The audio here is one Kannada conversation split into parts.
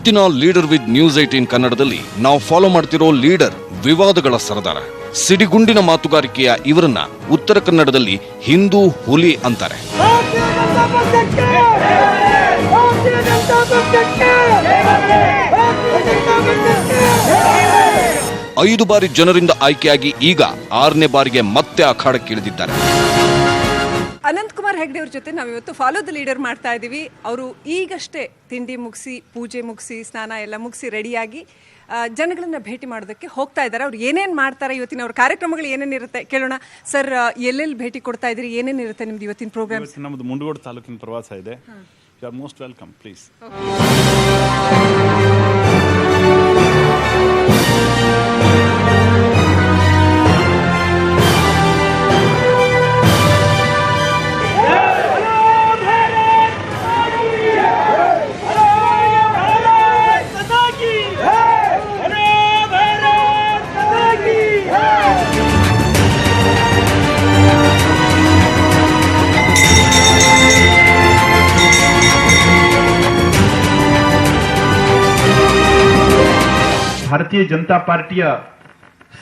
ಇವತ್ತಿನ ಲೀಡರ್ ವಿತ್ ನ್ಯೂಸ್ 18 ಕನ್ನಡದಲ್ಲಿ ನಾವು ಫಾಲೋ ಮಾಡ್ತಿರೋ ಲೀಡರ್ ವಿವಾದಗಳ ಸರದಾರ. ಸಿಡಿಗುಂಡಿನ ಮಾತುಗಾರಿಕೆಯ ಇವರನ್ನ ಉತ್ತರ ಕನ್ನಡದಲ್ಲಿ ಹಿಂದೂ ಹುಲಿ ಅಂತಾರೆ. 5 ಬಾರಿ ಜನರಿಂದ ಆಯ್ಕೆಯಾಗಿ ಈಗ 6ನೇ ಬಾರಿಗೆ ಮತ್ತೆ ಅಖಾಡಕ್ಕಿಳಿದಿದ್ದಾರೆ. ಅನಂತ್ ಕುಮಾರ್ ಹೆಗ್ಡೆ ಅವ್ರ ಜೊತೆ ನಾವು ಇವತ್ತು ಫಾಲೋ ದ ಲೀಡರ್ ಮಾಡ್ತಾ ಇದ್ದೀವಿ. ಅವರು ಈಗಷ್ಟೇ ತಿಂಡಿ ಮುಗಿಸಿ, ಪೂಜೆ ಮುಗಿಸಿ, ಸ್ನಾನ ಎಲ್ಲ ಮುಗಿಸಿ ರೆಡಿಯಾಗಿ ಜನಗಳನ್ನ ಭೇಟಿ ಮಾಡೋದಕ್ಕೆ ಹೋಗ್ತಾ ಇದ್ದಾರೆ. ಅವ್ರು ಏನೇನು ಮಾಡ್ತಾರೆ, ಇವತ್ತಿನ ಅವ್ರ ಕಾರ್ಯಕ್ರಮಗಳು ಏನೇನಿರುತ್ತೆ ಕೇಳೋಣ. ಸರ್, ಎಲ್ಲೆಲ್ಲಿ ಭೇಟಿ ಕೊಡ್ತಾ ಇದ್ದೀರಿ, ಏನೇನಿರುತ್ತೆ ನಿಮ್ದು ಇವತ್ತಿನ ಪ್ರೋಗ್ರಾಮ್? ನಮ್ಮದು ಮುಂಡಗೋಡು ತಾಲೂಕಿನ ಪ್ರವಾಸ ಇದೆ. You are most welcome, please. ಭಾರತೀಯ ಜನತಾ ಪಾರ್ಟಿಯ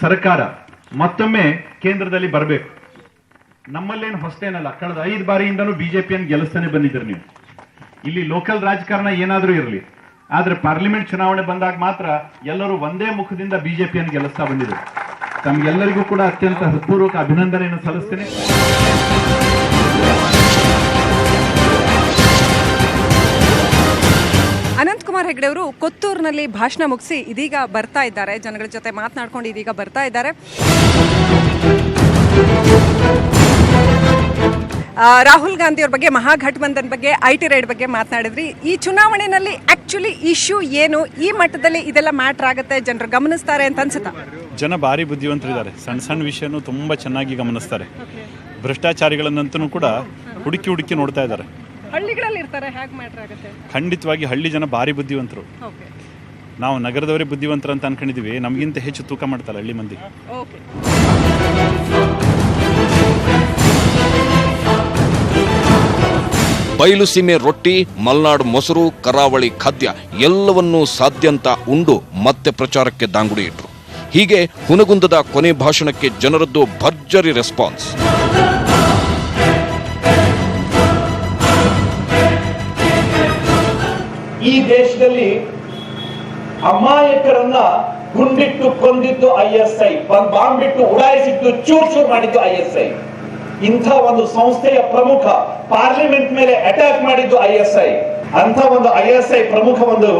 ಸರ್ಕಾರ ಮತ್ತೊಮ್ಮೆ ಕೇಂದ್ರದಲ್ಲಿ ಬರಬೇಕು. ನಮ್ಮಲ್ಲೇನು ಹೊಸತೇನಲ್ಲ, ಕಳೆದ 5 ಬಾರಿಯಿಂದನೂ ಬಿಜೆಪಿಯನ್ನು ಗೆಲ್ಲಿಸ್ತಾನೆ ಬಂದಿದ್ದರು ನೀವು. ಇಲ್ಲಿ ಲೋಕಲ್ ರಾಜಕಾರಣ ಏನಾದ್ರೂ ಇರಲಿ, ಆದ್ರೆ ಪಾರ್ಲಿಮೆಂಟ್ ಚುನಾವಣೆ ಬಂದಾಗ ಮಾತ್ರ ಎಲ್ಲರೂ ಒಂದೇ ಮುಖದಿಂದ ಬಿಜೆಪಿಯನ್ನು ಗೆಲ್ಲಿಸ್ತಾ ಬಂದಿದ್ರು. ತಮಗೆಲ್ಲರಿಗೂ ಕೂಡ ಅತ್ಯಂತ ಹೃತ್ಪೂರ್ವಕ ಅಭಿನಂದನೆಯನ್ನು ಸಲ್ಲಿಸ್ತೇನೆ. ಅನಂತ್ ಕುಮಾರ್ ಹೆಗ್ಡೆ ಅವರು ಕೊತ್ತೂರಿನಲ್ಲಿ ಭಾಷಣ ಮುಗಿಸಿ ಇದೀಗ ಬರ್ತಾ ಇದ್ದಾರೆ. ಜನಗಳ ಜೊತೆ ಮಾತನಾಡ್ಕೊಂಡು ಇದೀಗ ಬರ್ತಾ ಇದ್ದಾರೆ. ರಾಹುಲ್ ಗಾಂಧಿ ಅವ್ರ ಬಗ್ಗೆ, ಮಹಾಗಠಬಂಧನ್ ಬಗ್ಗೆ, IT ರೈಡ್ ಬಗ್ಗೆ ಮಾತನಾಡಿದ್ರಿ. ಈ ಚುನಾವಣೆಯಲ್ಲಿ ಆಕ್ಚುಲಿ ಇಶ್ಯೂ ಏನು, ಈ ಮಟ್ಟದಲ್ಲಿ ಇದೆಲ್ಲ ಮ್ಯಾಟರ್ ಆಗುತ್ತೆ, ಜನರು ಗಮನಿಸ್ತಾರೆ ಅಂತ ಅನ್ಸುತ್ತಾ? ಜನ ಭಾರಿ ಬುದ್ಧಿವಂತರಿದ್ದಾರೆ. ಸಣ್ಣ ಸಣ್ಣ ವಿಷಯನೂ ತುಂಬಾ ಚೆನ್ನಾಗಿ ಗಮನಿಸ್ತಾರೆ. ಭ್ರಷ್ಟಾಚಾರಿಗಳನ್ನಂತೂ ಕೂಡ ಹುಡುಕಿ ನೋಡ್ತಾ ಇದ್ದಾರೆ. ಹಳ್ಳಿಗಳಲ್ಲಿ ಇರ್ತಾರೆ, ಹೇಗೆ ಮ್ಯಾಟರ್ ಆಗುತ್ತೆ? ಖಂಡಿತವಾಗಿ ಹಳ್ಳಿ ಜನ ಭಾರಿ ಬುದ್ಧಿವಂತರು. ನಾವು ನಗರದವರೇ ಬುದ್ಧಿವಂತರು ಅಂತ ಅನ್ಕೊಂಡಿದೀವಿ. ನಮಗಿಂತ ಹೆಚ್ಚು ತೂಕ ಮಾಡ್ತಾರೆ ಹಳ್ಳಿ ಮಂದಿ. ಬಯಲು ಸೀಮೆ ರೊಟ್ಟಿ, ಮಲ್ನಾಡು ಮೊಸರು, ಕರಾವಳಿ ಖಾದ್ಯ ಎಲ್ಲವನ್ನೂ ಸಾಧ್ಯಂತ ಉಂಡು ಮತ್ತೆ ಪ್ರಚಾರಕ್ಕೆ ದಾಂಗುಡಿ ಇಟ್ರು. ಹೀಗೆ ಹುನಗುಂದದ ಕೊನೆ ಭಾಷಣಕ್ಕೆ ಜನರದ್ದು ಭರ್ಜರಿ ರೆಸ್ಪಾನ್ಸ್. ಈ ದೇಶದಲ್ಲಿ ಅಮಾಯಕರನ್ನ ಗುಂಡಿಟ್ಟು ಕೊಂದಿದ್ದು ISI, ಬಾಂಬಿಟ್ಟು ಉಡಾಯಿಸಿದ್ದು ಚೂರ್ ಮಾಡಿದ್ದು ISI. ಇಂಥ ಒಂದು ಸಂಸ್ಥೆಯ ಪ್ರಮುಖ ಪಾರ್ಲಿಮೆಂಟ್ ಮೇಲೆ ಅಟ್ಯಾಕ್ ಮಾಡಿದ್ದು ISI. ಅಂತ ಒಂದು ISI ಪ್ರಮುಖ ಒಂದು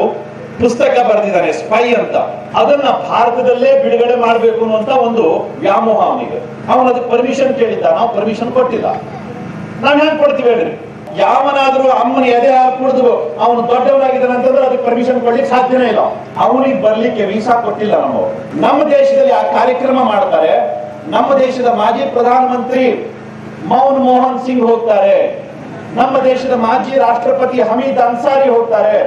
ಪುಸ್ತಕ ಬರೆದಿದ್ದಾನೆ, ಸ್ಪೈ ಅಂತ. ಅದನ್ನ ಭಾರತದಲ್ಲೇ ಬಿಡುಗಡೆ ಮಾಡಬೇಕು ಅನ್ನುವಂತ ಒಂದು ವ್ಯಾಮೋಹ ಅವನಿಗೆ. ಅವನು ಅದಕ್ಕೆ ಪರ್ಮಿಷನ್ ಕೇಳಿದ್ದ, ನಾವು ಪರ್ಮಿಷನ್ ಕೊಟ್ಟಿಲ್ಲ. ನಾವ್ ಹೆಂಗ್ ಕೊಡ್ತೀವಿ ಹೇಳ್ರಿ? ಯಾವನಾದ್ರೂ ಅಮ್ಮನ ಎದೆ ಕುಡಿದು ಅವನು ದೊಡ್ಡವನಾಗಿದ್ದಾನೆ ಅಂತಂದ್ರೆ ಅದಕ್ಕೆ ಪರ್ಮಿಷನ್ ಕೊಡ್ಲಿಕ್ಕೆ ಸಾಧ್ಯನೇ ಇಲ್ಲ. ಅವನಿಗೆ ಬರ್ಲಿಕ್ಕೆ ವೀಸಾ ಕೊಟ್ಟಿಲ್ಲ ನಮ್ಮವರು. ನಮ್ಮ ದೇಶದಲ್ಲಿ ಆ ಕಾರ್ಯಕ್ರಮ ಮಾಡ್ತಾರೆ. ನಮ್ಮ ದೇಶದ ಮಾಜಿ ಪ್ರಧಾನಮಂತ್ರಿ ಮನಮೋಹನ್ ಸಿಂಗ್ ಹೋಗ್ತಾರೆ. ನಮ್ಮ ದೇಶದ ಮಾಜಿ ರಾಷ್ಟ್ರಪತಿ ಹಮೀದ್ ಅನ್ಸಾರಿ ಹೋಗ್ತಾರೆ.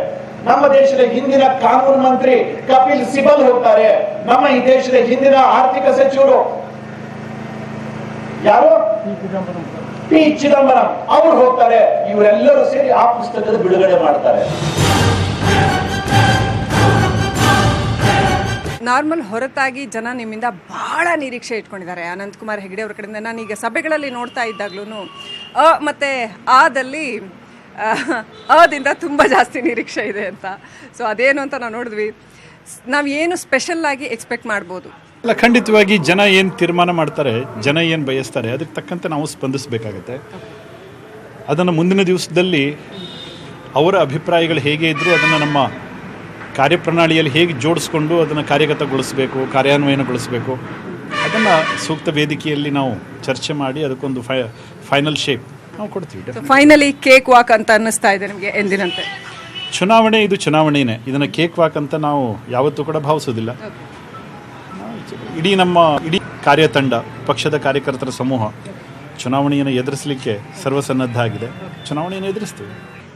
ನಮ್ಮ ದೇಶದ ಹಿಂದಿನ ಕಾನೂನು ಮಂತ್ರಿ ಕಪಿಲ್ ಸಿಬಲ್ ಹೋಗ್ತಾರೆ. ನಮ್ಮ ಈ ದೇಶದ ಹಿಂದಿನ ಆರ್ಥಿಕ ಸಚಿವರು ಯಾರು, P. ಚಿದಂಬರಂ ಅವರು ಹೋಗ್ತಾರೆ. ಇವರೆಲ್ಲರೂ ಸೇರಿ ಆ ಪುಸ್ತಕದ ಬಿಡುಗಡೆ ಮಾಡ್ತಾರೆ. ನಾರ್ಮಲ್ ಹೊರತಾಗಿ ಜನ ನಿಮ್ಮಿಂದ ಬಹಳ ನಿರೀಕ್ಷೆ ಇಟ್ಕೊಂಡಿದ್ದಾರೆ ಅನಂತ್ ಕುಮಾರ್ ಹೆಗ್ಡೆ ಅವ್ರ ಕಡೆಯಿಂದ. ನಾನೀಗ ಸಭೆಗಳಲ್ಲಿ ನೋಡ್ತಾ ಇದ್ದಾಗ್ಲೂ ಮತ್ತೆ ಆದಲ್ಲಿ ಅದಿಂದ ತುಂಬ ಜಾಸ್ತಿ ನಿರೀಕ್ಷೆ ಇದೆ ಅಂತ. ಸೊ ಅದೇನು ಅಂತ ನಾವು ನೋಡಿದ್ವಿ. ನಾವೇನು ಸ್ಪೆಷಲ್ ಆಗಿ ಎಕ್ಸ್ಪೆಕ್ಟ್ ಮಾಡ್ಬೋದು? ಅಲ್ಲ, ಖಂಡಿತವಾಗಿ ಜನ ಏನು ತೀರ್ಮಾನ ಮಾಡ್ತಾರೆ, ಜನ ಏನು ಬಯಸ್ತಾರೆ, ಅದಕ್ಕೆ ತಕ್ಕಂತೆ ನಾವು ಸ್ಪಂದಿಸಬೇಕಾಗತ್ತೆ. ಅದನ್ನು ಮುಂದಿನ ದಿವಸದಲ್ಲಿ ಅವರ ಅಭಿಪ್ರಾಯಗಳು ಹೇಗೆ ಇದ್ದರೂ ಅದನ್ನು ನಮ್ಮ ಕಾರ್ಯಪ್ರಣಾಳಿಯಲ್ಲಿ ಹೇಗೆ ಜೋಡಿಸ್ಕೊಂಡು ಅದನ್ನು ಕಾರ್ಯಗತಗೊಳಿಸಬೇಕು, ಕಾರ್ಯಾನ್ವಯನಗೊಳಿಸಬೇಕು, ಅದನ್ನು ಸೂಕ್ತ ವೇದಿಕೆಯಲ್ಲಿ ನಾವು ಚರ್ಚೆ ಮಾಡಿ ಅದಕ್ಕೊಂದು ಫೈನಲ್ ಶೇಪ್ ನಾವು ಕೊಡ್ತೀವಿ. ಫೈನಲಿ ಕೇಕ್ ವಾಕ್ ಅಂತ ಅನ್ನಿಸ್ತಾ ಇದೆ ನಿಮಗೆ ಎಂದಿನಂತೆ? ಚುನಾವಣೆ ಇದು ಚುನಾವಣೆಯೇ. ಇದನ್ನು ಕೇಕ್ ವಾಕ್ ಅಂತ ನಾವು ಯಾವತ್ತೂ ಕೂಡ ಭಾವಿಸೋದಿಲ್ಲ. ಇಡೀ ಕಾರ್ಯತಂಡ, ಪಕ್ಷದ ಕಾರ್ಯಕರ್ತರ ಸಮೂಹ ಚುನಾವಣೆಯನ್ನು ಎದುರಿಸಲಿಕ್ಕೆ ಸರ್ವಸನ್ನದ್ಧ ಆಗಿದೆ. ಚುನಾವಣೆಯನ್ನು ಎದುರಿಸ್ತೀವಿ.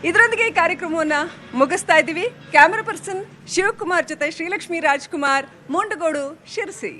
ಇದರೊಂದಿಗೆ ಈ ಕಾರ್ಯಕ್ರಮವನ್ನು ಮುಗಿಸ್ತಾ ಇದ್ದೀವಿ. ಕ್ಯಾಮರಾ ಪರ್ಸನ್ ಶಿವಕುಮಾರ್ ಜೊತೆ ಶ್ರೀಲಕ್ಷ್ಮಿ ರಾಜ್ಕುಮಾರ್, ಮುಂಡಗೋಡು, ಶಿರಸಿ.